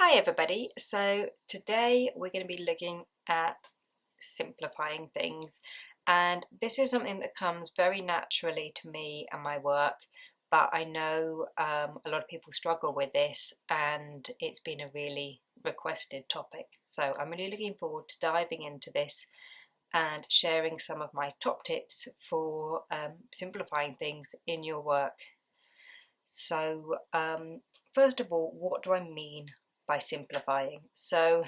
Hi everybody, so today we're going to be looking at simplifying things, and this is something that comes very naturally to me and my work, but I know a lot of people struggle with this and it's been a really requested topic. So I'm really looking forward to diving into this and sharing some of my top tips for simplifying things in your work. So first of all, what do I mean by simplifying? So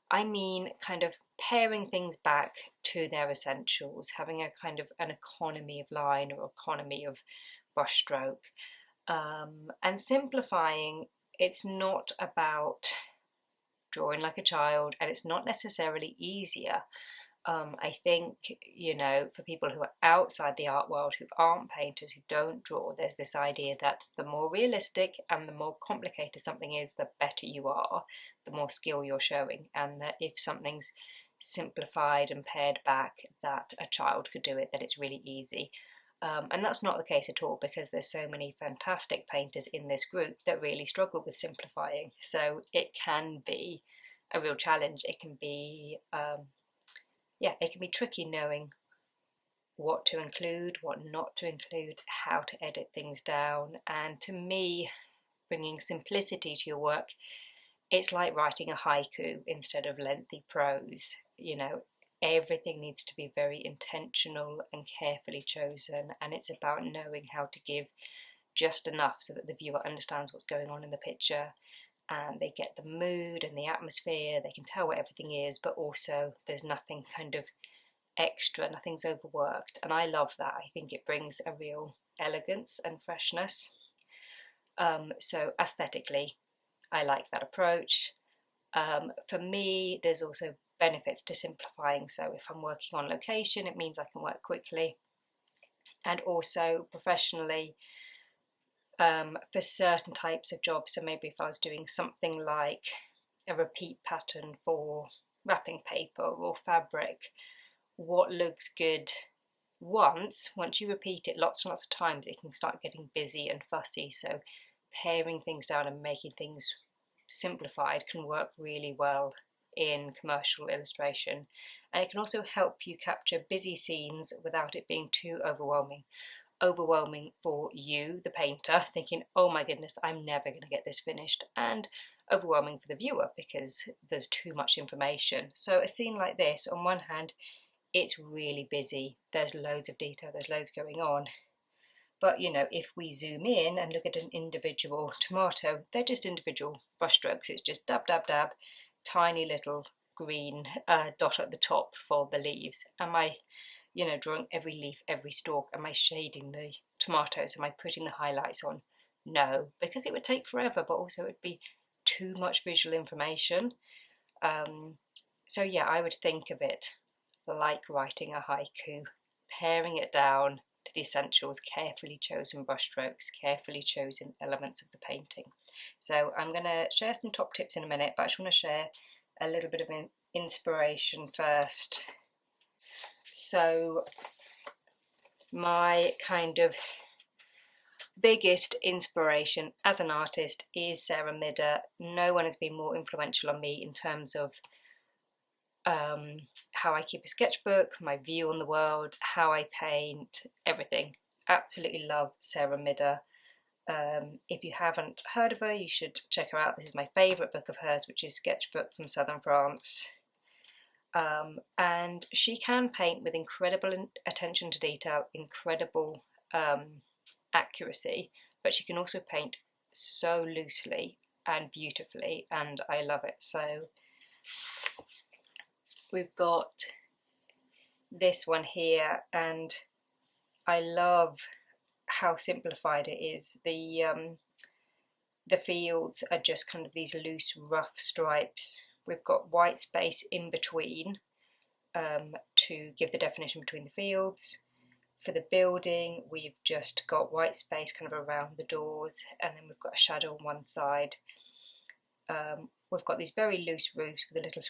I mean kind of paring things back to their essentials, having a kind of an economy of line or economy of brushstroke. And simplifying, it's not about drawing like a child, and it's not necessarily easier. I think, for people who are outside the art world, who aren't painters, who don't draw, there's this idea that the more realistic and the more complicated something is, the better you are, the more skill you're showing, and that if something's simplified and pared back, that a child could do it, that it's really easy. And that's not the case at all, because there's so many fantastic painters in this group that really struggle with simplifying. So it can be a real challenge. It can be it can be tricky knowing what to include, what not to include, how to edit things down. And to me, bringing simplicity to your work, it's like writing a haiku instead of lengthy prose. Everything needs to be very intentional and carefully chosen, and it's about knowing how to give just enough so that the viewer understands what's going on in the picture and they get the mood and the atmosphere, they can tell what everything is, but also there's nothing kind of extra, nothing's overworked, and I love that. I think it brings a real elegance and freshness. So aesthetically, I like that approach. For me, there's also benefits to simplifying. So if I'm working on location, it means I can work quickly, and also professionally, for certain types of jobs. So maybe if I was doing something like a repeat pattern for wrapping paper or fabric, what looks good once you repeat it lots and lots of times, it can start getting busy and fussy. So paring things down and making things simplified can work really well in commercial illustration, and it can also help you capture busy scenes without it being too overwhelming for you, the painter, thinking, oh my goodness, I'm never going to get this finished, and overwhelming for the viewer because there's too much information. So a scene like this, on one hand, it's really busy, there's loads of detail, there's loads going on, but if we zoom in and look at an individual tomato, they're just individual brushstrokes. It's just dab dab dab, tiny little green dot at the top for the leaves. Am I drawing every leaf, every stalk? Am I shading the tomatoes? Am I putting the highlights on? No, because it would take forever, but also it would be too much visual information. So yeah, I would think of it like writing a haiku, paring it down to the essentials, carefully chosen brushstrokes, carefully chosen elements of the painting. So I'm going to share some top tips in a minute, but I just want to share a little bit of inspiration first. So my kind of biggest inspiration as an artist is Sarah Midder. No one has been more influential on me in terms of how I keep a sketchbook, my view on the world, how I paint, everything. Absolutely love Sarah Midder. If you haven't heard of her, you should check her out. This is my favourite book of hers, which is Sketchbook from Southern France. And she can paint with incredible attention to detail, incredible accuracy, but she can also paint so loosely and beautifully, and I love it. So we've got this one here, and I love how simplified it is. The fields are just kind of these loose, rough stripes. We've got white space in between to give the definition between the fields. For the building, we've just got white space kind of around the doors, and then we've got a shadow on one side. We've got these very loose roofs with a little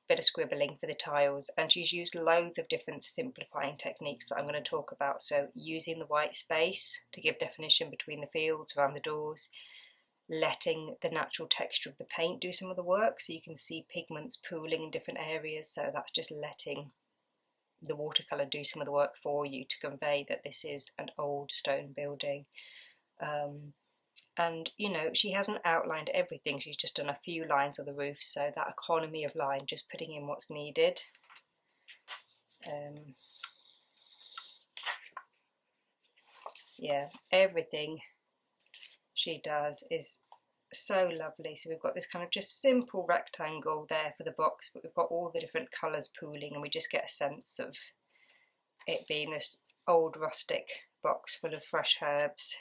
bit of scribbling for the tiles, and she's used loads of different simplifying techniques that I'm going to talk about. So using the white space to give definition between the fields around the doors, letting the natural texture of the paint do some of the work. So you can see pigments pooling in different areas, so that's just letting the watercolour do some of the work for you to convey that this is an old stone building. And you know, she hasn't outlined everything, she's just done a few lines on the roof, so that economy of line, just putting in what's needed. Yeah, everything she does is so lovely. So we've got this kind of just simple rectangle there for the box, but we've got all the different colours pooling, and we just get a sense of it being this old rustic box full of fresh herbs.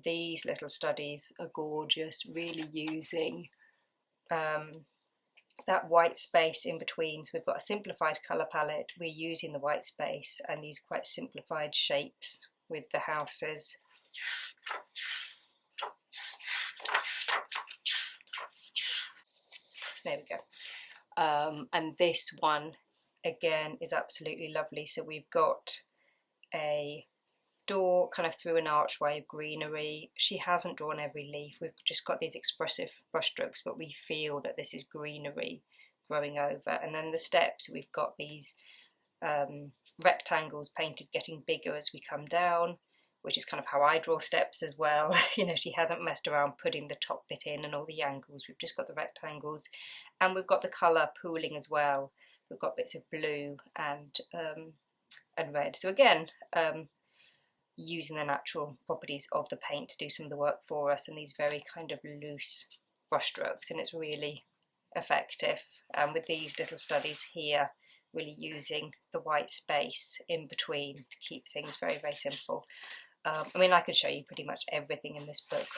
These little studies are gorgeous, really using that white space in between. So we've got a simplified colour palette, we're using the white space and these quite simplified shapes with the houses. There we go. And this one again is absolutely lovely. So we've got a door kind of through an archway of greenery. She hasn't drawn every leaf, we've just got these expressive brushstrokes, but we feel that this is greenery growing over. And then the steps, we've got these rectangles painted getting bigger as we come down, which is kind of how I draw steps as well. You know, she hasn't messed around putting the top bit in and all the angles, we've just got the rectangles. And we've got the colour pooling as well. We've got bits of blue and red. So again, using the natural properties of the paint to do some of the work for us, and these very kind of loose brush strokes, and it's really effective. With these little studies here, really using the white space in between to keep things very, very simple. I mean, I could show you pretty much everything in this book.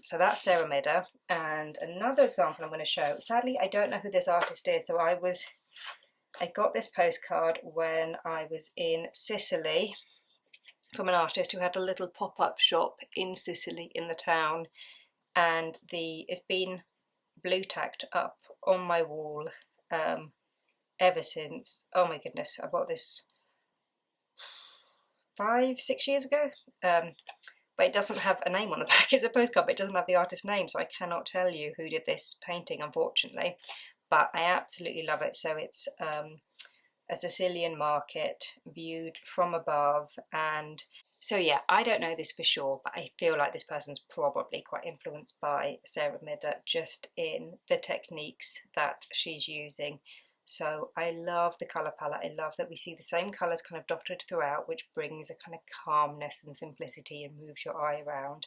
So that's Sarah Midder, and another example I'm going to show. Sadly, I don't know who this artist is, so I got this postcard when I was in Sicily from an artist who had a little pop-up shop in Sicily in the town, and it's been blue tacked up on my wall ever since. Oh my goodness, I bought this 5-6 years ago, but it doesn't have a name on the back. It's a postcard, but it doesn't have the artist's name, so I cannot tell you who did this painting, unfortunately. But I absolutely love it. So it's a Sicilian market viewed from above, and so yeah, I don't know this for sure, but I feel like this person's probably quite influenced by Sarah Midder, just in the techniques that she's using. So I love the colour palette. I love that we see the same colours kind of dotted throughout, which brings a kind of calmness and simplicity and moves your eye around.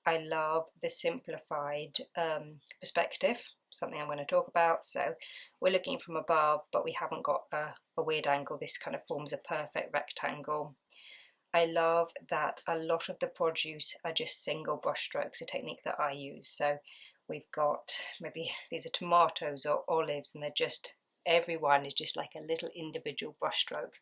I love the simplified perspective, something I'm going to talk about. So we're looking from above, but we haven't got a weird angle. This kind of forms a perfect rectangle. I love that a lot of the produce are just single brush strokes, a technique that I use. So we've got, maybe these are tomatoes or olives, and they're just, everyone is just like a little individual brush stroke.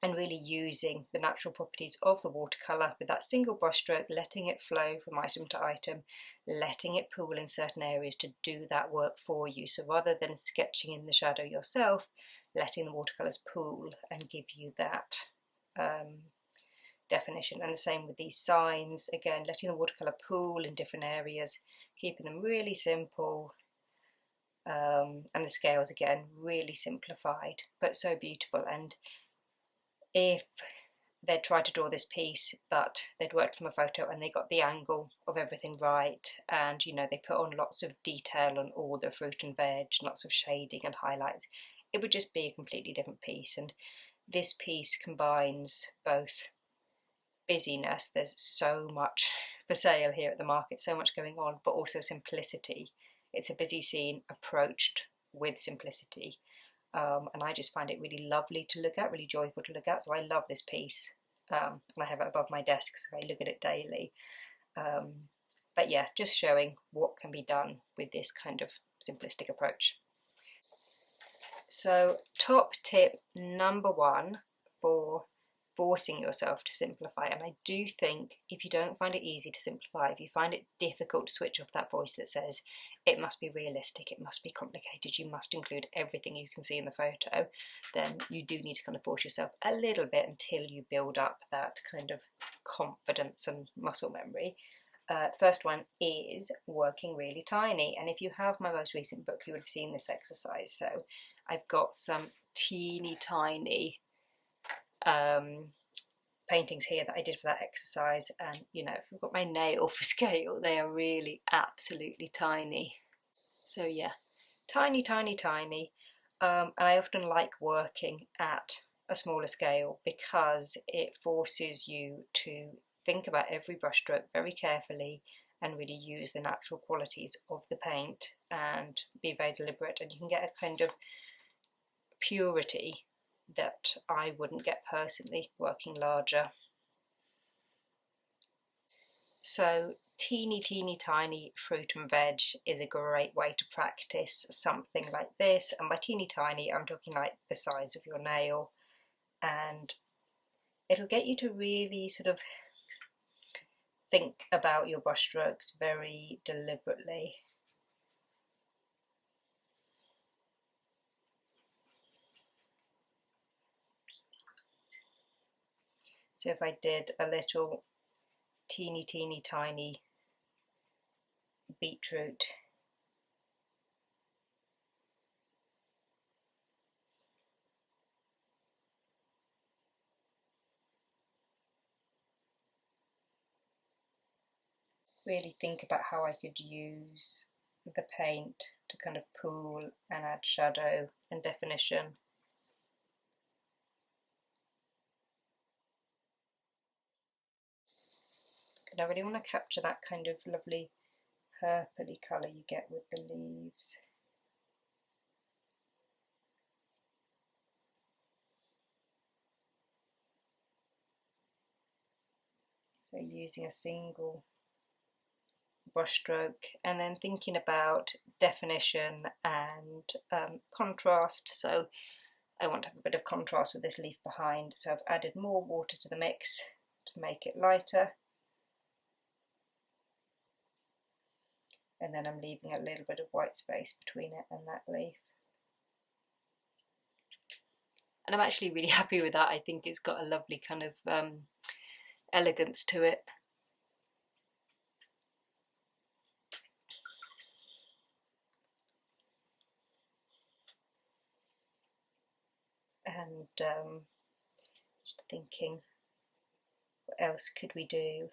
And really using the natural properties of the watercolour with that single brush stroke, letting it flow from item to item, letting it pool in certain areas to do that work for you. So rather than sketching in the shadow yourself, letting the watercolours pool and give you that definition. And the same with these signs, again, letting the watercolour pool in different areas, keeping them really simple. And the scales, again, really simplified, but so beautiful. And if they'd tried to draw this piece, but they'd worked from a photo and they got the angle of everything right, and you know, they put on lots of detail on all the fruit and veg, lots of shading and highlights, it would just be a completely different piece. And this piece combines both busyness, there's so much for sale here at the market, so much going on, but also simplicity. It's a busy scene approached with simplicity. And I just find it really lovely to look at, really joyful to look at. So I love this piece, and I have it above my desk, so I look at it daily. But yeah, just showing what can be done with this kind of simplistic approach. So top tip number one for forcing yourself to simplify. And I do think if you don't find it easy to simplify, if you find it difficult to switch off that voice that says it must be realistic, it must be complicated, you must include everything you can see in the photo, then you do need to kind of force yourself a little bit until you build up that kind of confidence and muscle memory. First one is working really tiny, and if you have my most recent book you would have seen this exercise. So I've got some teeny tiny paintings here that I did for that exercise, and you know, if I've got my nail for scale, they are really absolutely tiny. So yeah, tiny, tiny, tiny. And I often like working at a smaller scale because it forces you to think about every brushstroke very carefully and really use the natural qualities of the paint and be very deliberate, and you can get a kind of purity that I wouldn't get personally working larger. So teeny tiny fruit and veg is a great way to practice something like this, and by teeny tiny I'm talking like the size of your nail, and it'll get you to really sort of think about your brushstrokes very deliberately. So if I did a little teeny tiny beetroot, really think about how I could use the paint to kind of pool and add shadow and definition. And I really want to capture that kind of lovely purpley colour you get with the leaves. So using a single brushstroke and then thinking about definition and contrast. So I want to have a bit of contrast with this leaf behind, so I've added more water to the mix to make it lighter, and then I'm leaving a little bit of white space between it and that leaf. And I'm actually really happy with that. I think it's got a lovely kind of elegance to it. And just thinking, what else could we do?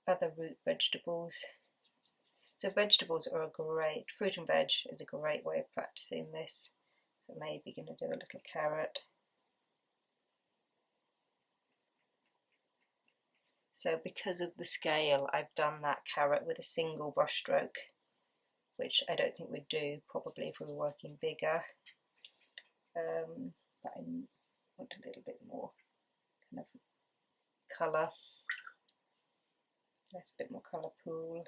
Other root vegetables. So vegetables are a great, fruit and veg is a great way of practicing this. So maybe going to do a little carrot. So because of the scale, I've done that carrot with a single brush stroke, which I don't think we'd do probably if we were working bigger. But I want a little bit more kind of colour. Let a bit more colour pool.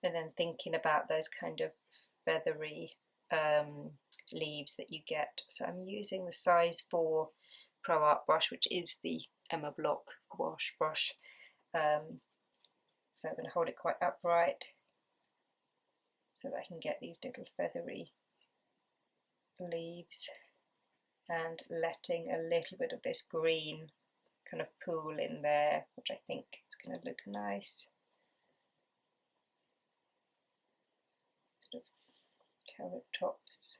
And then thinking about those kind of feathery leaves that you get. So I'm using the size 4 Pro Art brush, which is the Emma Block gouache brush. So I'm going to hold it quite upright so that I can get these little feathery leaves, and letting a little bit of this green kind of pool in there, which I think is going to look nice. Sort of carrot tops.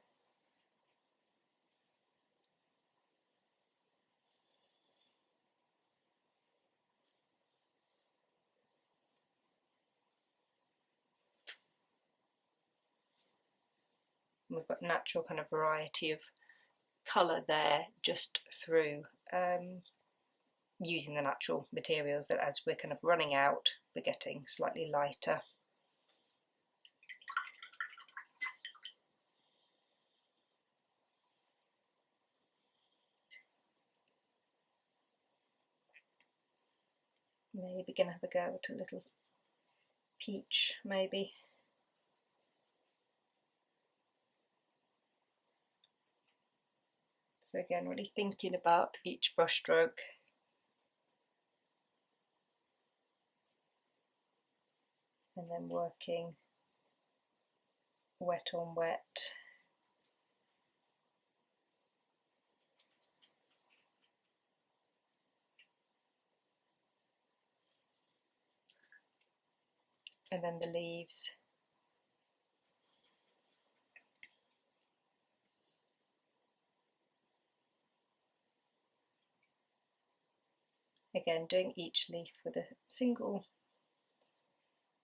And we've got natural kind of variety of colour there just through using the natural materials that as we're kind of running out, we're getting slightly lighter. Maybe gonna have a go at a little peach maybe. So again, really thinking about each brush stroke. And then working wet on wet. And then the leaves. Again, doing each leaf with a single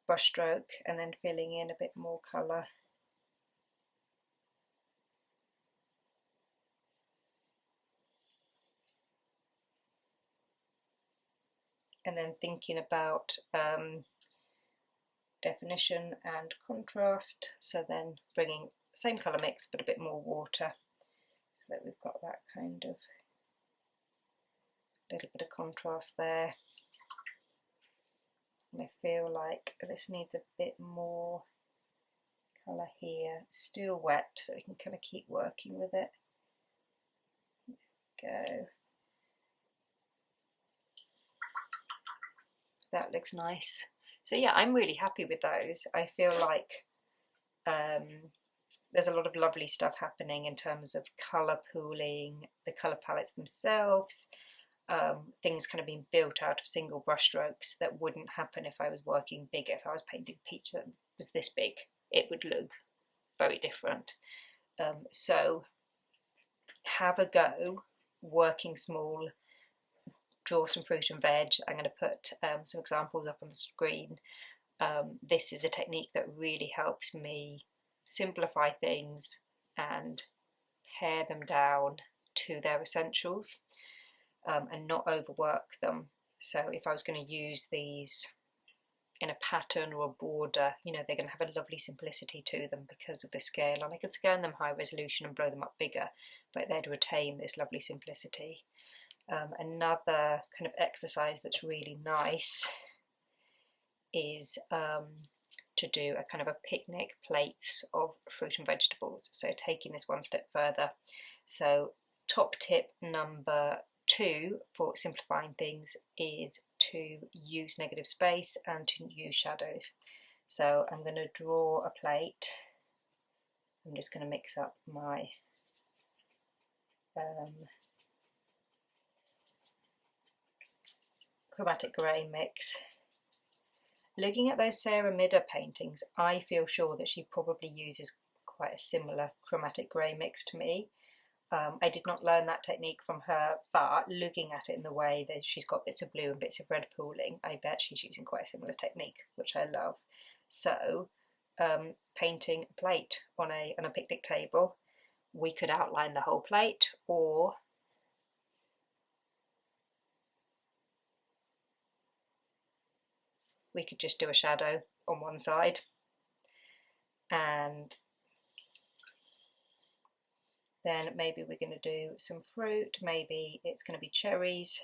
brush stroke and then filling in a bit more colour. And then thinking about definition and contrast, so then bringing same colour mix but a bit more water, so that we've got that kind of little bit of contrast there. And I feel like this needs a bit more colour here. It's still wet, so we can kind of keep working with it. Go. That looks nice. So yeah, I'm really happy with those. I feel like there's a lot of lovely stuff happening in terms of colour pooling, the colour palettes themselves, things kind of being built out of single brush strokes that wouldn't happen if I was working bigger. If I was painting peach that was this big, it would look very different. So have a go working small, draw some fruit and veg. I'm going to put some examples up on the screen. This is a technique that really helps me simplify things and pare them down to their essentials, and not overwork them. So if I was going to use these in a pattern or a border, you know, they're going to have a lovely simplicity to them because of the scale, and I could scale them high resolution and blow them up bigger, but they'd retain this lovely simplicity. Another kind of exercise that's really nice is to do a kind of a picnic plates of fruit and vegetables. So taking this one step further. So top tip number 2 for simplifying things is to use negative space and to use shadows. So I'm going to draw a plate. I'm just going to mix up my chromatic grey mix. Looking at those Sarah Midder paintings, I feel sure that she probably uses quite a similar chromatic grey mix to me. I did not learn that technique from her, but looking at it in the way that she's got bits of blue and bits of red pooling, I bet she's using quite a similar technique, which I love. So painting a plate on a picnic table, we could outline the whole plate, or we could just do a shadow on one side, and then maybe we're going to do some fruit, maybe it's going to be cherries.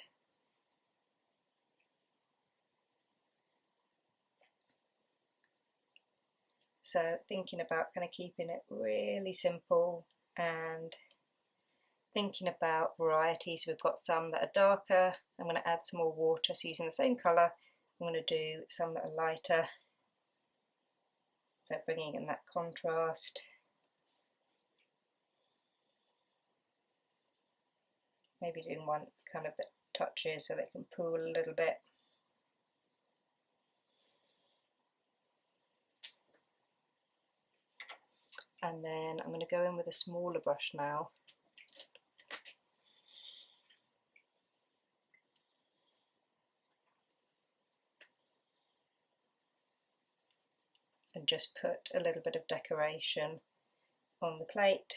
So thinking about kind of keeping it really simple and thinking about varieties. We've got some that are darker. I'm going to add some more water, so using the same colour, I'm going to do some that are lighter. So bringing in that contrast. Maybe doing one kind of that touches so they can pool a little bit. And then I'm going to go in with a smaller brush now. And just put a little bit of decoration on the plate.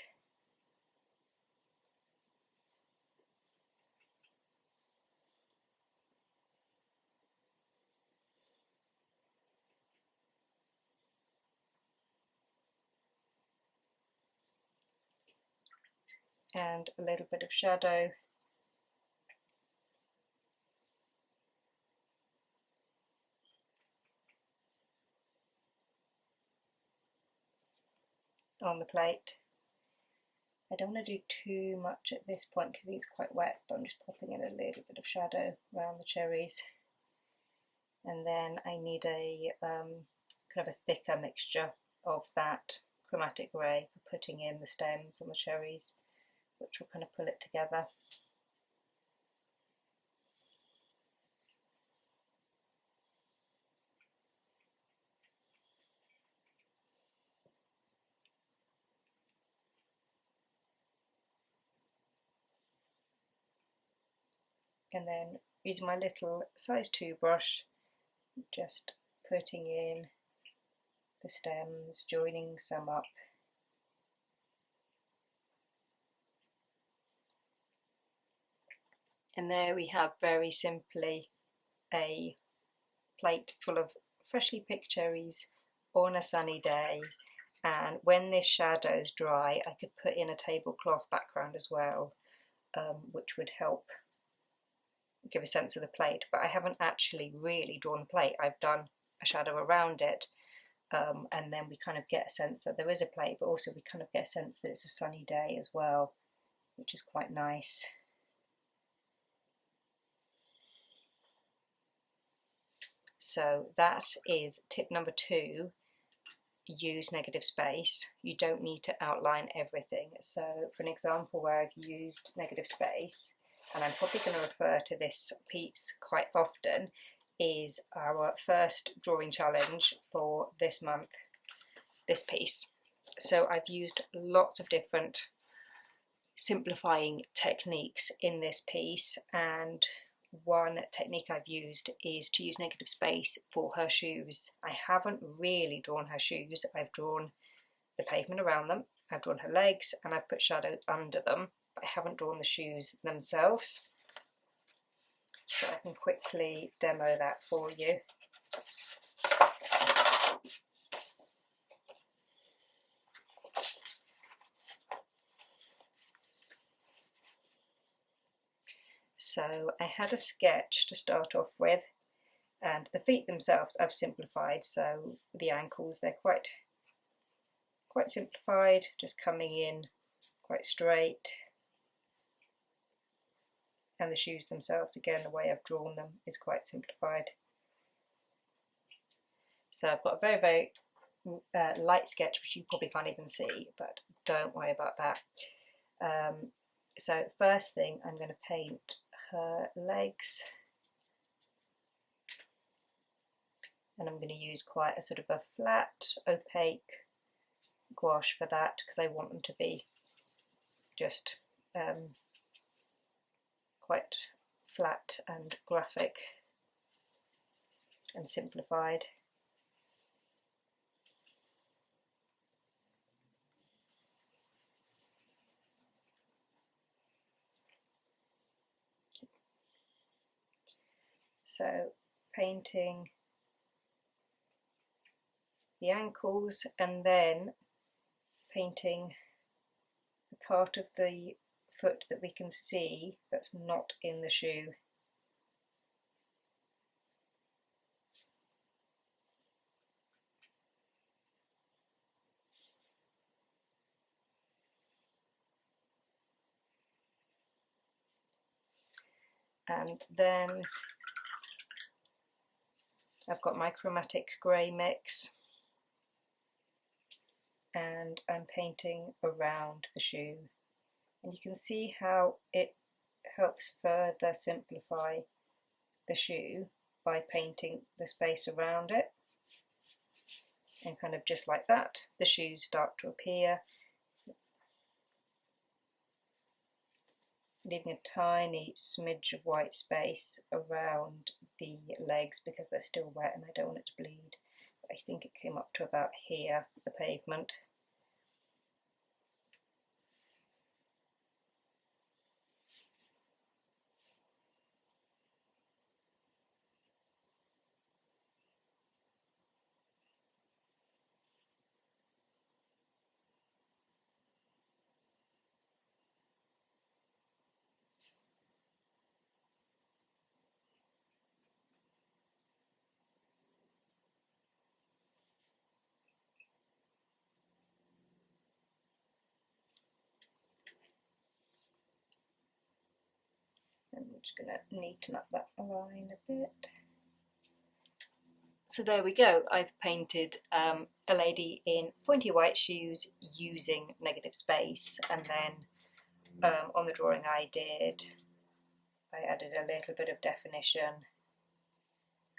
And a little bit of shadow. on the plate. I don't want to do too much at this point because it's quite wet, but I'm just popping in a little bit of shadow around the cherries. And then I need a kind of a thicker mixture of that chromatic grey for putting in the stems on the cherries, which will kind of pull it together. And then using my little size 2 brush, just putting in the stems, joining some up. And there we have very simply a plate full of freshly picked cherries on a sunny day. And when this shadow's dry, I could put in a tablecloth background as well, which would help give a sense of the plate. But I haven't actually really drawn the plate. I've done a shadow around it, and then we kind of get a sense that there is a plate, but also we kind of get a sense that it's a sunny day as well, which is quite nice. So that is tip number 2, use negative space. You don't need to outline everything. So for an example where I've used negative space, and I'm probably going to refer to this piece quite often, is our first drawing challenge for this month, this piece. So I've used lots of different simplifying techniques in this piece, and one technique I've used is to use negative space for her shoes. I haven't really drawn her shoes. I've drawn the pavement around them, I've drawn her legs, and I've put shadow under them, but I haven't drawn the shoes themselves. So I can quickly demo that for you. So I had a sketch to start off with, and the feet themselves I've simplified. So the ankles, they're quite simplified, just coming in quite straight. And the shoes themselves, again, the way I've drawn them is quite simplified. So I've got a very, very light sketch, which you probably can't even see, but don't worry about that. So first thing, I'm going to paint her legs, and I'm going to use quite a sort of a flat, opaque gouache for that, because I want them to be just quite flat and graphic and simplified. So painting the ankles and then painting the part of the foot that we can see that's not in the shoe. And then I've got my chromatic grey mix, and I'm painting around the shoe, and you can see how it helps further simplify the shoe by painting the space around it, and kind of just like that the shoes start to appear, leaving a tiny smidge of white space around the legs because they're still wet and I don't want it to bleed. I think it came up to about here, the pavement. just going to neaten up that line a bit. So there we go, I've painted a lady in pointy white shoes using negative space, and then on the drawing I added a little bit of definition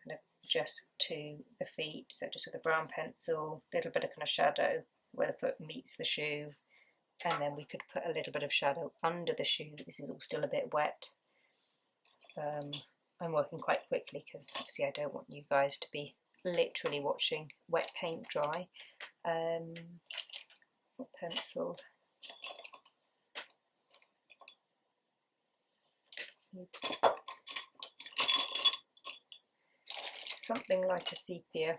kind of just to the feet, so just with a brown pencil, a little bit of kind of shadow where the foot meets the shoe, and then we could put a little bit of shadow under the shoe. This is all still a bit wet. I'm working quite quickly because obviously I don't want you guys to be literally watching wet paint dry. Pencil. Something like a sepia.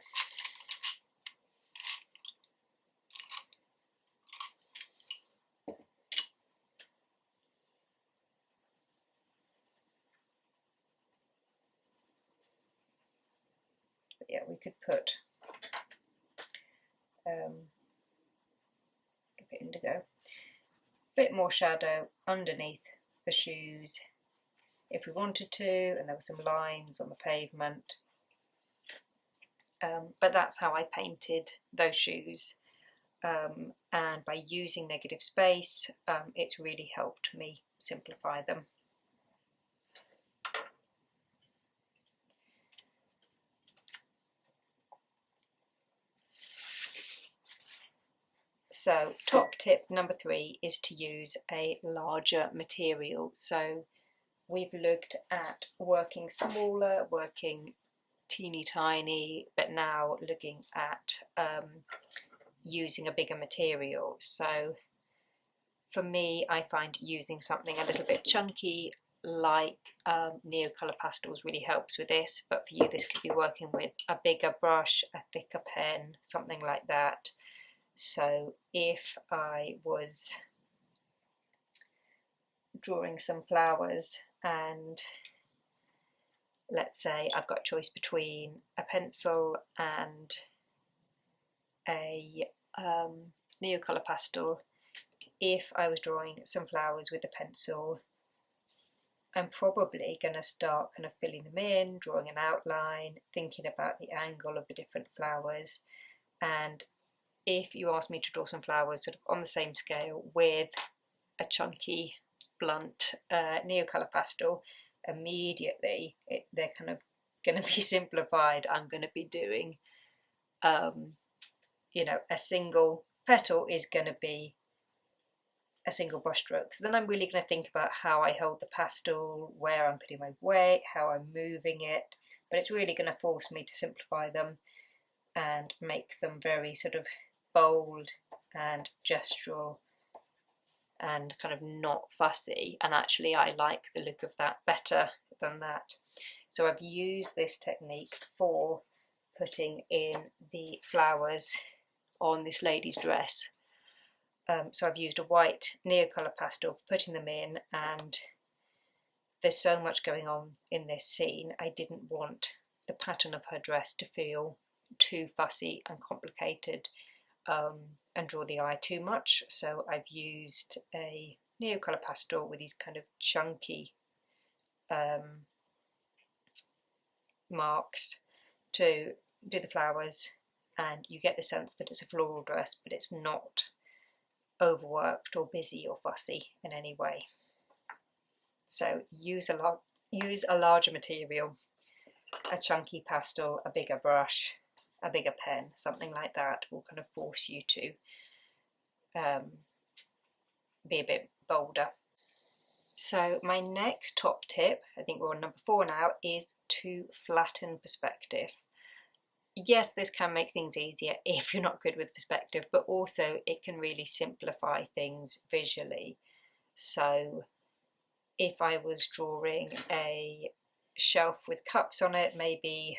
But yeah, we could put a bit indigo, a bit more shadow underneath the shoes if we wanted to, and there were some lines on the pavement. But that's how I painted those shoes, and by using negative space it's really helped me simplify them. So top tip number 3 is to use a larger material. So we've looked at working smaller, working teeny tiny, but now looking at using a bigger material. So for me, I find using something a little bit chunky like Neocolor Pastels really helps with this, but for you this could be working with a bigger brush, a thicker pen, something like that. So if I was drawing some flowers and let's say I've got a choice between a pencil and a Neocolor pastel, if I was drawing some flowers with the pencil, I'm probably going to start kind of filling them in, drawing an outline, thinking about the angle of the different flowers. And if you ask me to draw some flowers sort of on the same scale with a chunky, blunt Neocolor pastel, immediately they're kind of going to be simplified. I'm going to be doing, you know, a single petal is going to be a single brush stroke. So then I'm really going to think about how I hold the pastel, where I'm putting my weight, how I'm moving it, but it's really going to force me to simplify them and make them very sort of bold and gestural and kind of not fussy, and actually I like the look of that better than that. So I've used this technique for putting in the flowers on this lady's dress. So I've used a white Neocolor pastel for putting them in, and there's so much going on in this scene. I didn't want the pattern of her dress to feel too fussy and complicated and draw the eye too much, so I've used a Neocolor pastel with these kind of chunky marks to do the flowers, and you get the sense that it's a floral dress, but it's not overworked or busy or fussy in any way. So use a larger material, a chunky pastel, a bigger brush, a bigger pen, something like that will kind of force you to be a bit bolder. So my next top tip, I think we're on number 4 now, is to flatten perspective. Yes, this can make things easier if you're not good with perspective, but also it can really simplify things visually. So if I was drawing a shelf with cups on it, maybe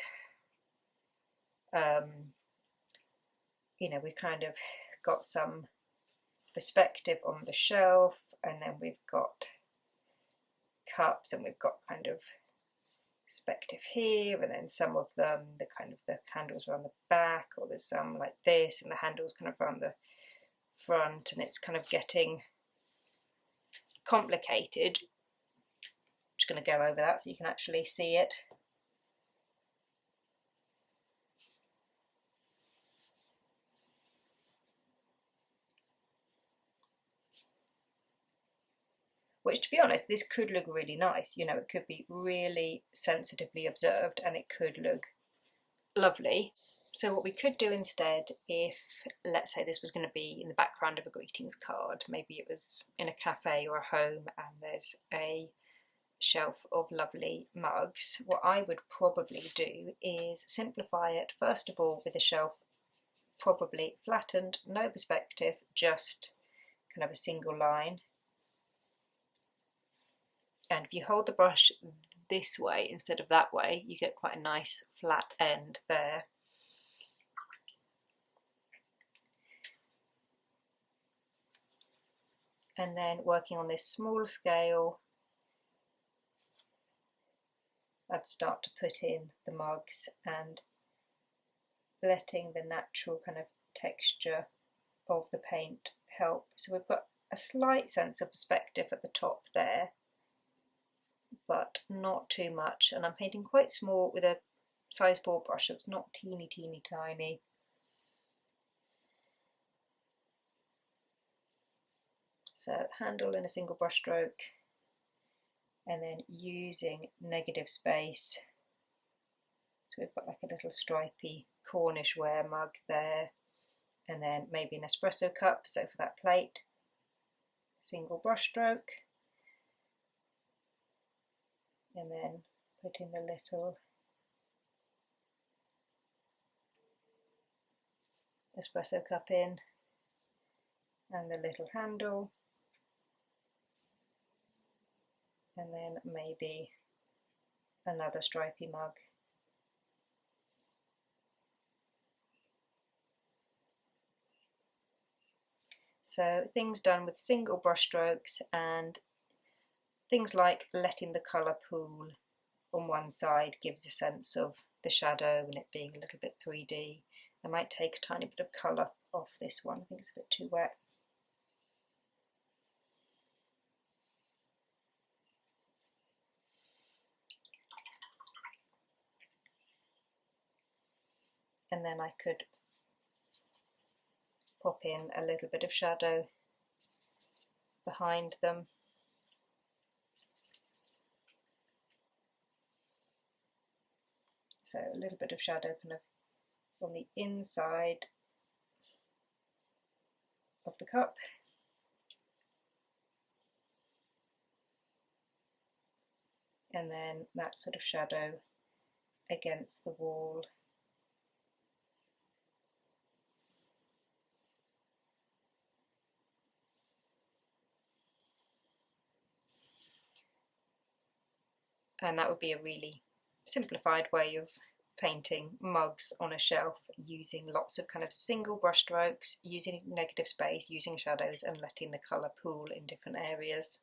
you know, we've kind of got some perspective on the shelf, and then we've got cups, and we've got kind of perspective here, and then some of them, the handles are on the back, or there's some like this, and the handles kind of around the front, and it's kind of getting complicated. just going to go over that so you can actually see it. Which, to be honest, this could look really nice. You know, it could be really sensitively observed and it could look lovely. So what we could do instead, if let's say this was going to be in the background of a greetings card, maybe it was in a cafe or a home and there's a shelf of lovely mugs, what I would probably do is simplify it first of all with a shelf probably flattened, no perspective, just kind of a single line. And if you hold the brush this way instead of that way, you get quite a nice flat end there. And then working on this small scale, I'd start to put in the mugs and letting the natural kind of texture of the paint help. So we've got a slight sense of perspective at the top there, but not too much. And I'm painting quite small with a size 4 brush, so it's not teeny tiny. So handle in a single brush stroke, and then using negative space. So we've got like a little stripy Cornish ware mug there, and then maybe an espresso cup. So for that plate, single brush stroke, and then putting the little espresso cup in, and the little handle, and then maybe another stripy mug. So things done with single brush strokes, and things like letting the colour pool on one side gives a sense of the shadow and it being a little bit 3D. I might take a tiny bit of colour off this one, I think it's a bit too wet. And then I could pop in a little bit of shadow behind them. So a little bit of shadow kind of on the inside of the cup. And then that sort of shadow against the wall. And that would be a really simplified way of painting mugs on a shelf, using lots of kind of single brush strokes, using negative space, using shadows, and letting the colour pool in different areas.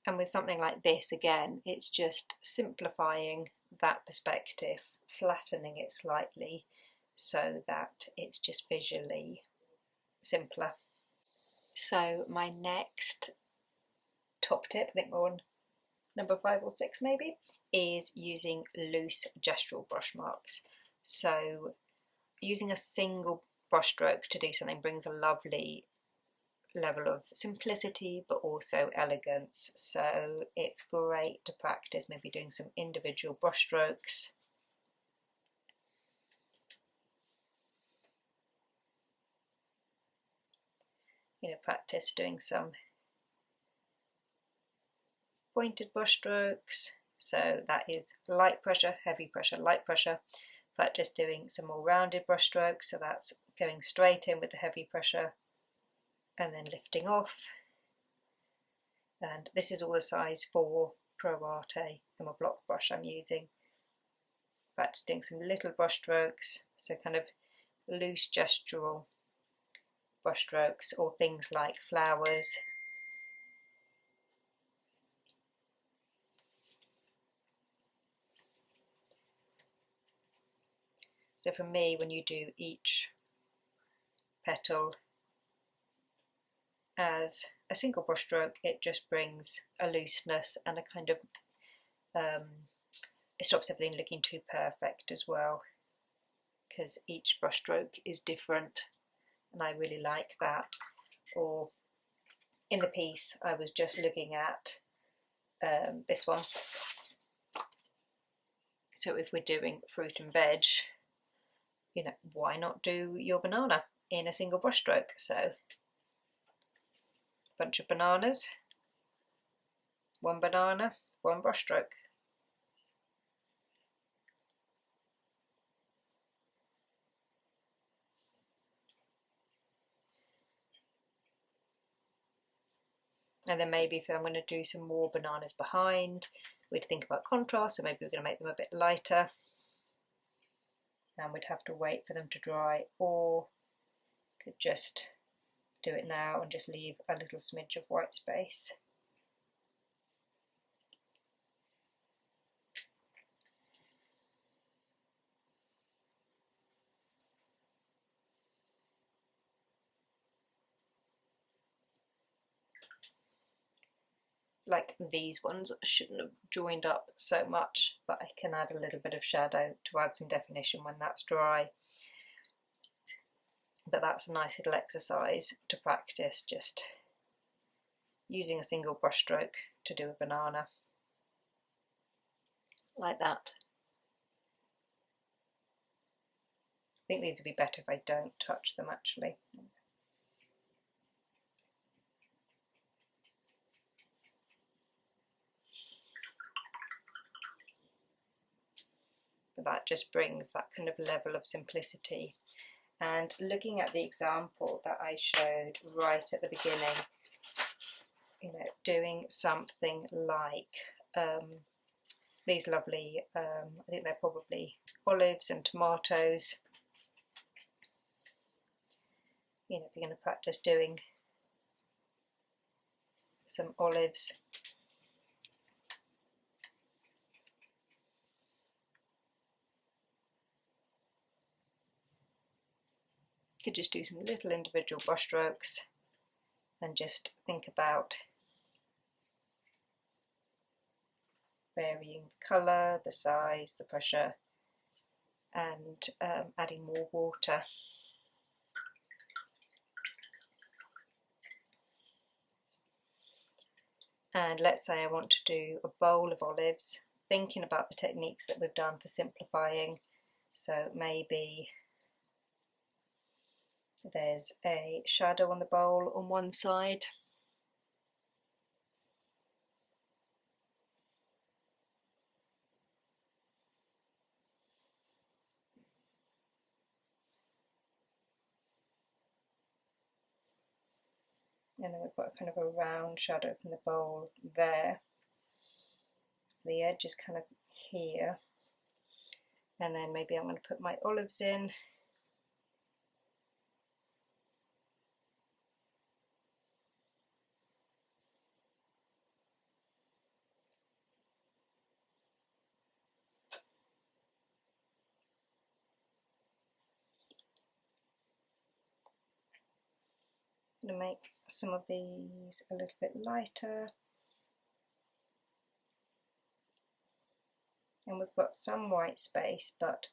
And with something like this, again, it's just simplifying that perspective, flattening it slightly so that it's just visually simpler. So my next top tip, I think we're on number 5 or 6 maybe, is using loose gestural brush marks. So using a single brush stroke to do something brings a lovely level of simplicity but also elegance. So it's great to practice maybe doing some individual brush strokes. You know, practice doing some pointed brush strokes. So that is light pressure, heavy pressure, light pressure. Practice doing some more rounded brush strokes. So that's going straight in with the heavy pressure and then lifting off. And this is all a size 4 Pro Arte and a block brush I'm using. Practice doing some little brush strokes, so kind of loose gestural brush strokes, or things like flowers. So for me, when you do each petal as a single brush stroke, it just brings a looseness and a kind of, it stops everything looking too perfect as well, because each brush stroke is different, and I really like that. Or in the piece I was just looking at this one. So if we're doing fruit and veg, you know, why not do your banana in a single brush stroke? So bunch of bananas, one banana, one brush stroke. And then maybe if I'm going to do some more bananas behind, we'd think about contrast, so maybe we're going to make them a bit lighter. And we'd have to wait for them to dry, or could just do it now and just leave a little smidge of white space. Like these ones shouldn't have joined up so much, but I can add a little bit of shadow to add some definition when that's dry. But that's a nice little exercise to practice, just using a single brush stroke to do a banana, like that. I think these would be better if I don't touch them actually. But that just brings that kind of level of simplicity. And looking at the example that I showed right at the beginning, you know, doing something like these lovely, I think they're probably olives and tomatoes. You know, if you're going to practice doing some olives, you could just do some little individual brush strokes and just think about varying the colour, the size, the pressure, and adding more water. And let's say I want to do a bowl of olives, thinking about the techniques that we've done for simplifying. So maybe there's a shadow on the bowl on one side, and then we've got kind of a round shadow from the bowl there. So the edge is kind of here, and then maybe I'm going to put my olives in. I'm going to make some of these a little bit lighter. And we've got some white space, but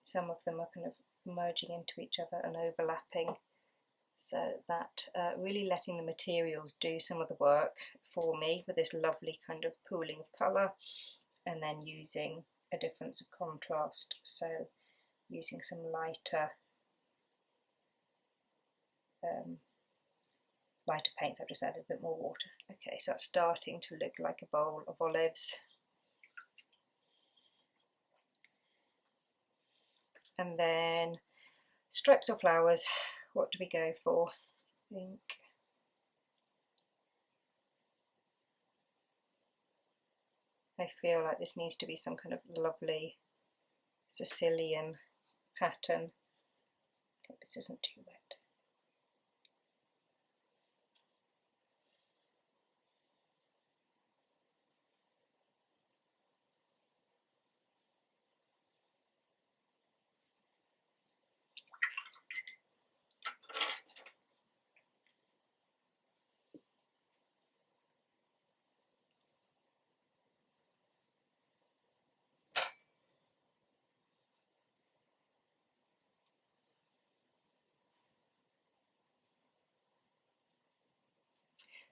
some of them are kind of merging into each other and overlapping, so that really letting the materials do some of the work for me with this lovely kind of pooling of colour, and then using a difference of contrast, so using some lighter lighter paints. I've just added a bit more water. Okay, so that's starting to look like a bowl of olives. And then stripes or flowers, what do we go for? I think I feel like this needs to be some kind of lovely Sicilian pattern. I hope this isn't too wet.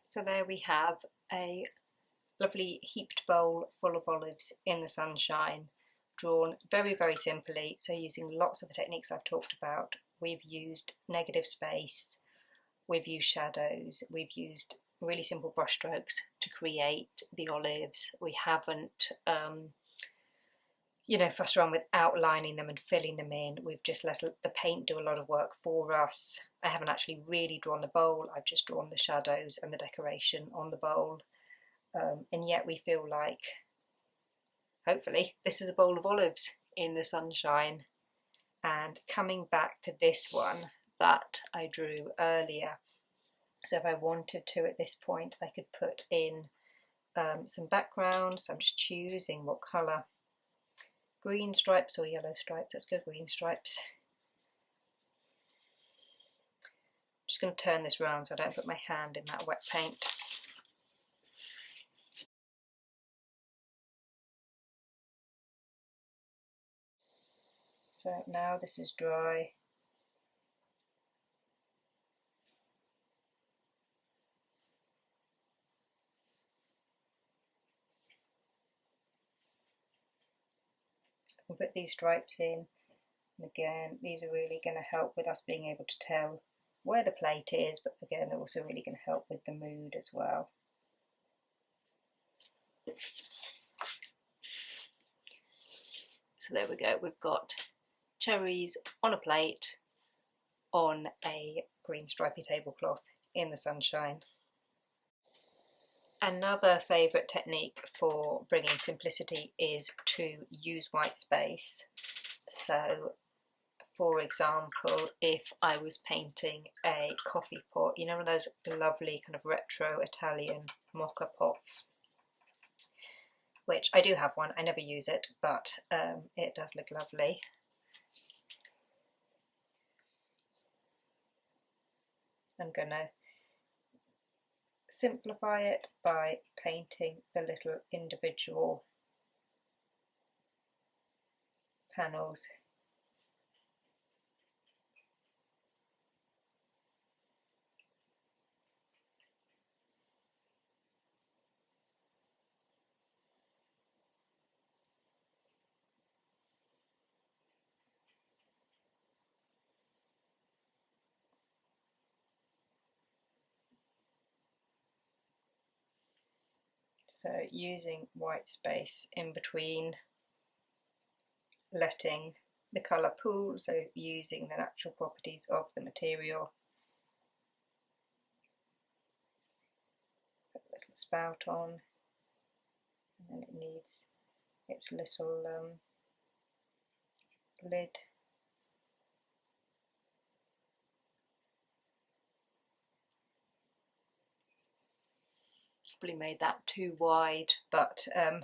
So there we have a lovely heaped bowl full of olives in the sunshine, drawn very, very simply, so using lots of the techniques I've talked about. We've used negative space, we've used shadows, we've used really simple brush strokes to create the olives. We haven't fussed around with outlining them and filling them in. We've just let the paint do a lot of work for us. I haven't actually really drawn the bowl, I've just drawn the shadows and the decoration on the bowl. And yet we feel like, hopefully, this is a bowl of olives in the sunshine. And coming back to this one that I drew earlier, so if I wanted to at this point, I could put in some background. So I'm just choosing what colour. Green stripes or yellow stripes? Let's go green stripes. I'm just going to turn this round so I don't put my hand in that wet paint. So now this is dry. We'll put these stripes in, and again, these are really going to help with us being able to tell where the plate is, but again, they're also really going to help with the mood as well. So there we go, we've got cherries on a plate on a green stripy tablecloth in the sunshine. Another favourite technique for bringing simplicity is to use white space. So for example, if I was painting a coffee pot, you know, one of those lovely kind of retro Italian mocha pots, which I do have one, I never use it, but it does look lovely. I'm going to simplify it by painting the little individual panels. So using white space in between, letting the colour pool, so using the natural properties of the material. Put a little spout on, and then it needs its little lid. Probably made that too wide, but I'm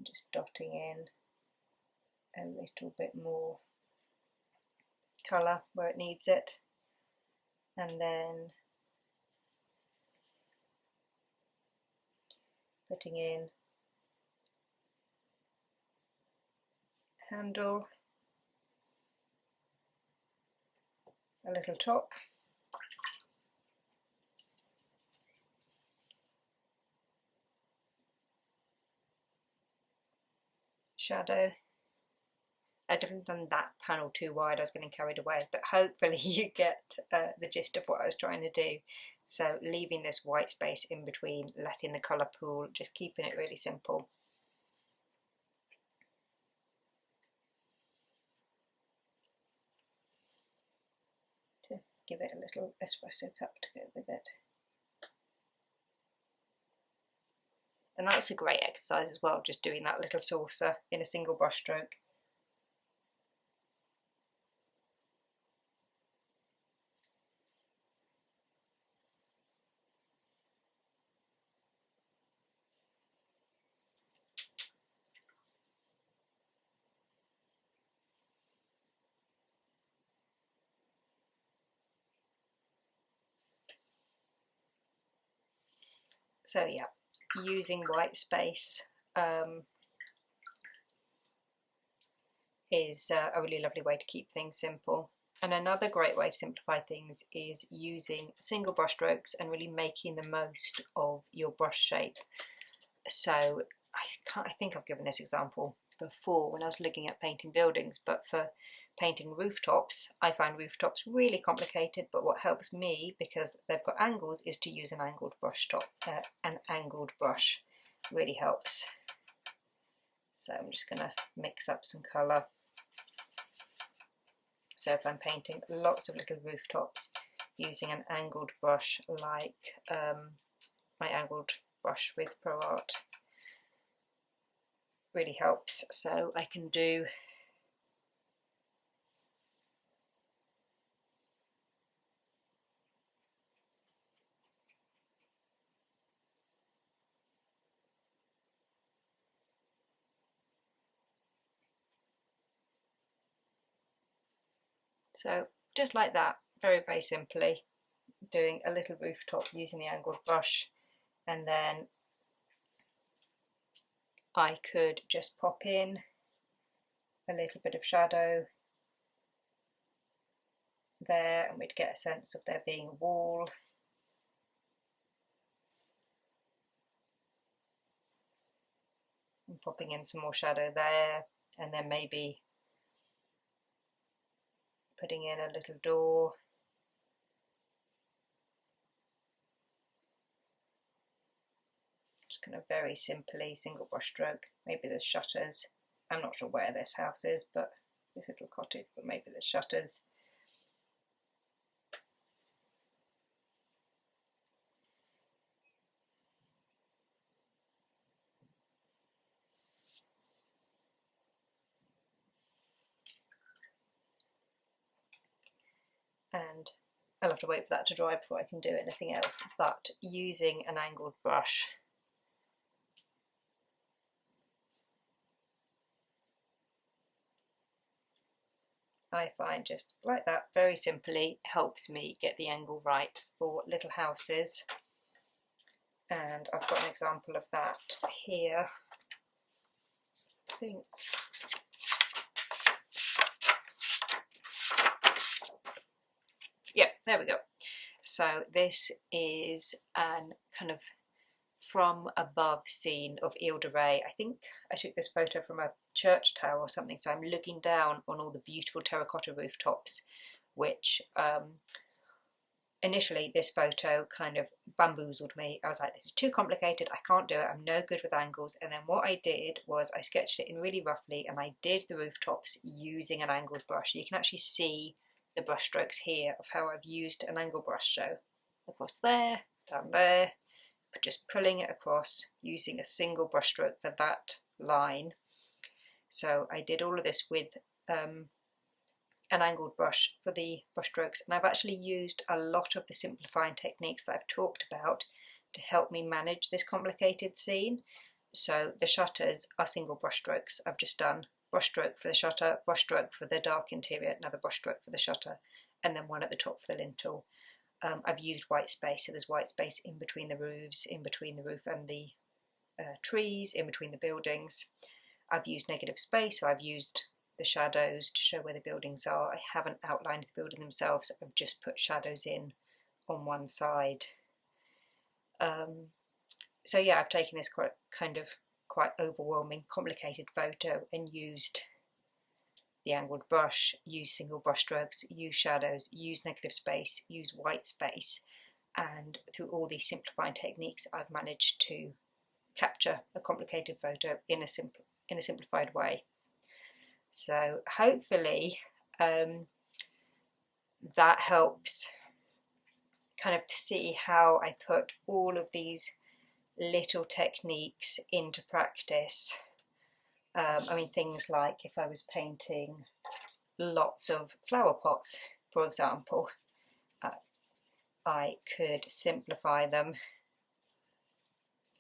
just dotting in a little bit more colour where it needs it, and then putting in handle, a little top, shadow. I haven't done that panel too wide, I was getting carried away, but hopefully you get the gist of what I was trying to do. So leaving this white space in between, letting the colour pool, just keeping it really simple. To give it a little espresso cup to go with it. And that's a great exercise as well, just doing that little saucer in a single brush stroke. So yeah, using white space is a really lovely way to keep things simple. And another great way to simplify things is using single brush strokes and really making the most of your brush shape. So I think I've given this example before when I was looking at painting buildings, but for painting rooftops, I find rooftops really complicated, but what helps me, because they've got angles, is to use an angled brush top. An angled brush really helps. So I'm just going to mix up some colour. So if I'm painting lots of little rooftops using an angled brush like my angled brush with Pro Art, really helps. So I can do so just like that, very, very simply, doing a little rooftop using the angled brush, and then I could just pop in a little bit of shadow there and we'd get a sense of there being a wall. And popping in some more shadow there, and then maybe putting in a little door. Just kind of very simply single brush stroke. Maybe there's shutters. I'm not sure where this house is, but this little cottage, but maybe there's shutters. And I'll have to wait for that to dry before I can do anything else, but using an angled brush, I find just like that, very simply, helps me get the angle right for little houses. And I've got an example of that here. I think yeah, there we go. So this is an kind of from above scene of Ile de Ré. I think I took this photo from a church tower or something, so I'm looking down on all the beautiful terracotta rooftops, which initially this photo kind of bamboozled me. I was like, this is too complicated, I can't do it, I'm no good with angles. And then what I did was I sketched it in really roughly and I did the rooftops using an angled brush. You can actually see the brush strokes here of how I've used an angled brush. So across there, down there, but just pulling it across using a single brush stroke for that line. So I did all of this with an angled brush for the brush strokes, and I've actually used a lot of the simplifying techniques that I've talked about to help me manage this complicated scene. So the shutters are single brush strokes. I've just done brush stroke for the shutter, brush stroke for the dark interior, another brush stroke for the shutter, and then one at the top for the lintel. I've used white space, so there's white space in between the roofs, in between the roof and the trees, in between the buildings. I've used negative space, so I've used the shadows to show where the buildings are. I haven't outlined the building themselves, I've just put shadows in on one side. So yeah, I've taken this quite overwhelming, complicated photo and used the angled brush, use single brush strokes, use shadows, use negative space, use white space, and through all these simplifying techniques I've managed to capture a complicated photo in a simplified way. So hopefully that helps kind of see how I put all of these little techniques into practice. I mean, things like if I was painting lots of flower pots, for example, I could simplify them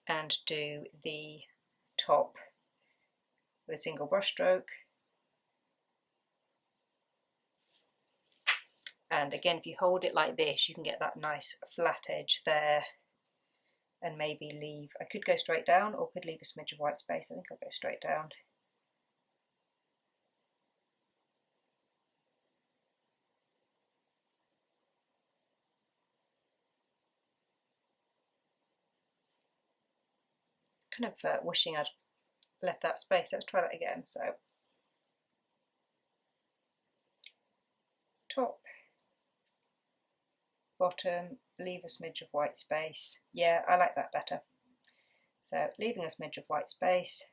and do the top with a single brush stroke. And again, if you hold it like this, you can get that nice flat edge there, and maybe leave, I could go straight down or could leave a smidge of white space. I think I'll go straight down. kind of wishing I'd left that space. Let's try that again. So top, bottom, leave a smidge of white space. Yeah, I like that better. So leaving a smidge of white space.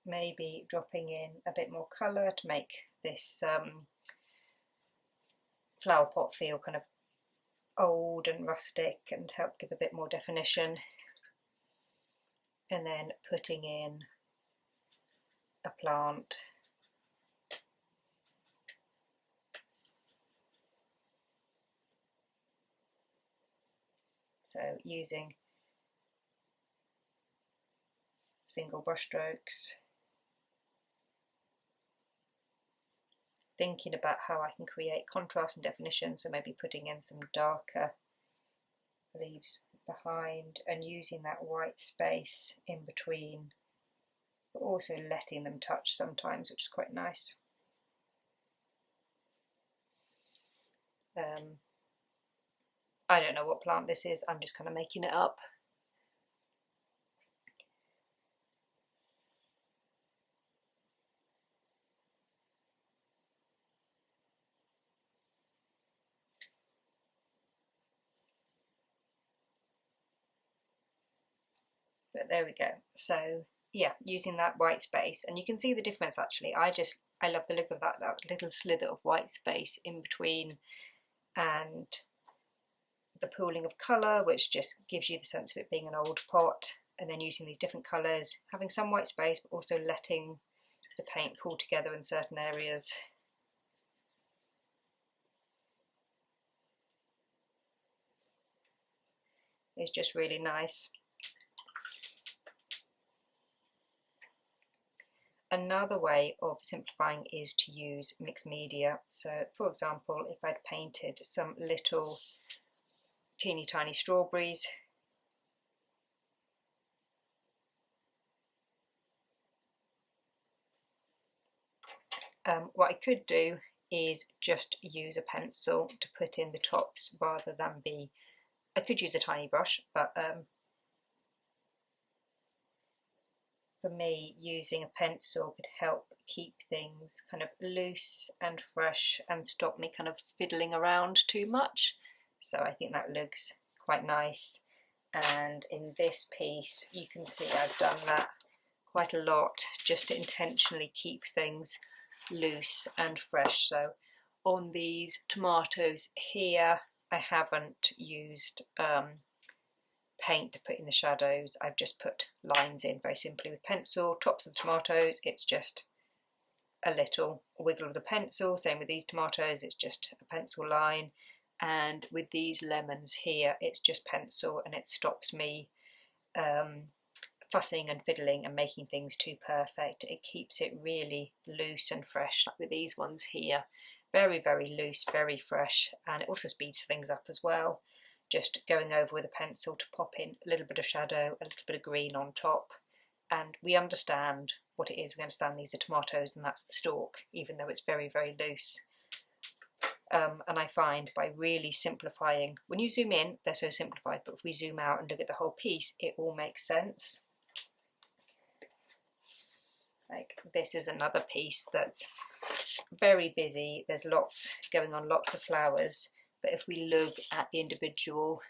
Maybe dropping in a bit more colour to make this flower pot feel kind of old and rustic and help give a bit more definition. And then putting in a plant. So using single brush strokes, thinking about how I can create contrast and definition, so maybe putting in some darker leaves behind and using that white space in between, but also letting them touch sometimes, which is quite nice. I don't know what plant this is, I'm just kind of making it up. But there we go. So yeah, using that white space, and you can see the difference actually. I love the look of that little slither of white space in between, and the pooling of colour, which just gives you the sense of it being an old pot, and then using these different colours, having some white space but also letting the paint pool together in certain areas. It's just really nice. Another way of simplifying is to use mixed media. So for example, if I'd painted some little teeny tiny strawberries, what I could do is just use a pencil to put in the tops rather than I could use a tiny brush, but for me, using a pencil could help keep things kind of loose and fresh and stop me kind of fiddling around too much. So I think that looks quite nice. And in this piece, you can see I've done that quite a lot just to intentionally keep things loose and fresh. So on these tomatoes here, I haven't used paint to put in the shadows. I've just put lines in very simply with pencil. Tops of the tomatoes, it's just a little wiggle of the pencil. Same with these tomatoes, it's just a pencil line. And with these lemons here, it's just pencil, and it stops me fussing and fiddling and making things too perfect. It keeps it really loose and fresh. Like with these ones here, very, very loose, very fresh, and it also speeds things up as well. Just going over with a pencil to pop in a little bit of shadow, a little bit of green on top, and we understand what it is. We understand these are tomatoes and that's the stalk, even though it's very, very loose. And I find by really simplifying, when you zoom in, they're so simplified, but if we zoom out and look at the whole piece, it all makes sense. Like this is another piece that's very busy. There's lots going on, lots of flowers. But if we look at the individual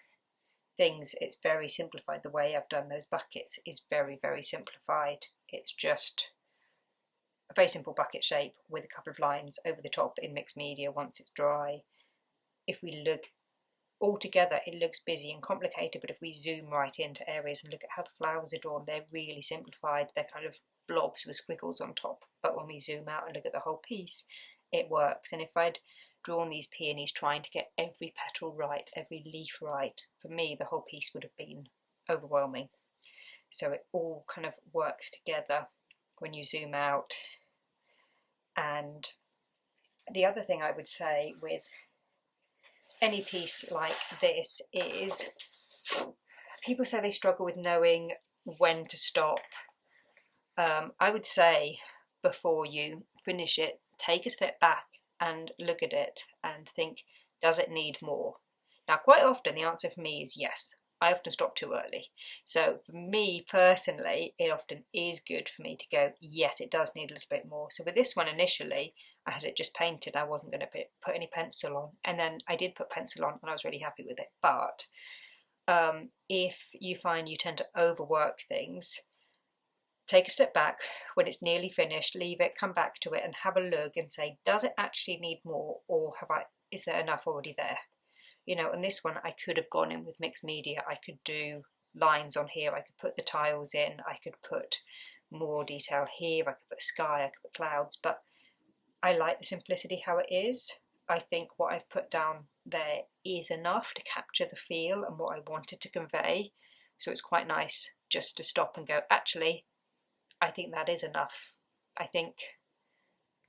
things, it's very simplified. The way I've done those buckets is very, very simplified. It's just a very simple bucket shape with a couple of lines over the top in mixed media once it's dry. If we look all together, it looks busy and complicated, but if we zoom right into areas and look at how the flowers are drawn, they're really simplified. They're kind of blobs with squiggles on top. But when we zoom out and look at the whole piece, it works. And if I'd drawn these peonies trying to get every petal right, every leaf right, for me the whole piece would have been overwhelming. So it all kind of works together when you zoom out. And the other thing I would say with any piece like this is people say they struggle with knowing when to stop. I would say before you finish it, take a step back and look at it and think, does it need more? Now, quite often the answer for me is yes. I often stop too early. So for me personally, it often is good for me to go, yes, it does need a little bit more. So with this one initially, I had it just painted. I wasn't going to put any pencil on. And then I did put pencil on and I was really happy with it. But if you find you tend to overwork things, take a step back when it's nearly finished, leave it, come back to it and have a look and say, does it actually need more, or is there enough already there? You know, and this one I could have gone in with mixed media. I could do lines on here, I could put the tiles in, I could put more detail here, I could put sky, I could put clouds, but I like the simplicity how it is. I think what I've put down there is enough to capture the feel and what I wanted to convey. So it's quite nice just to stop and go, actually, I think that is enough. I think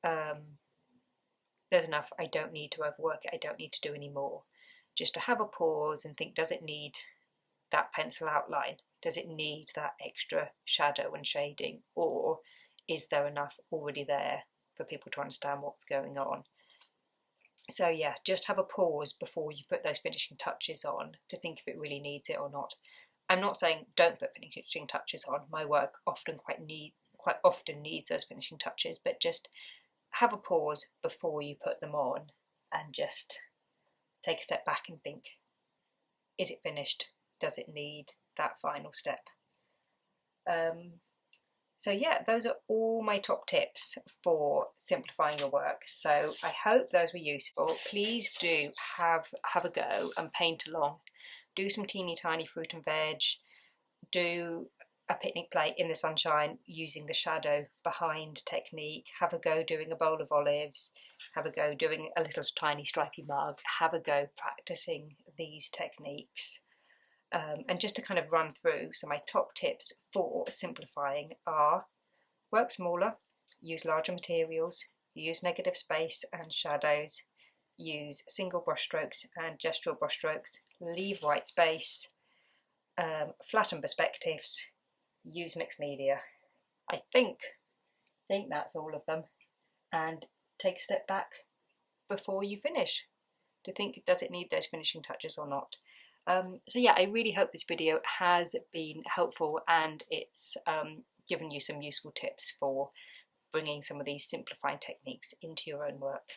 there's enough. I don't need to overwork it. I don't need to do any more. Just to have a pause and think, does it need that pencil outline? Does it need that extra shadow and shading? Or is there enough already there for people to understand what's going on? So yeah, just have a pause before you put those finishing touches on to think if it really needs it or not. I'm not saying don't put finishing touches on. My work quite often needs those finishing touches, but just have a pause before you put them on and just take a step back and think, is it finished? Does it need that final step? So yeah, those are all my top tips for simplifying your work. So I hope those were useful. Please do have a go and paint along. Do some teeny tiny fruit and veg. Do a picnic plate in the sunshine using the shadow behind technique. Have a go doing a bowl of olives. Have a go doing a little tiny stripy mug. Have a go practicing these techniques. And just to kind of run through, so my top tips for simplifying are: work smaller, use larger materials, use negative space and shadows, use single brush strokes and gestural brush strokes, leave white space, flatten perspectives, use mixed media. I think that's all of them. And take a step back before you finish to think, does it need those finishing touches or not? So yeah, I really hope this video has been helpful and it's given you some useful tips for bringing some of these simplifying techniques into your own work.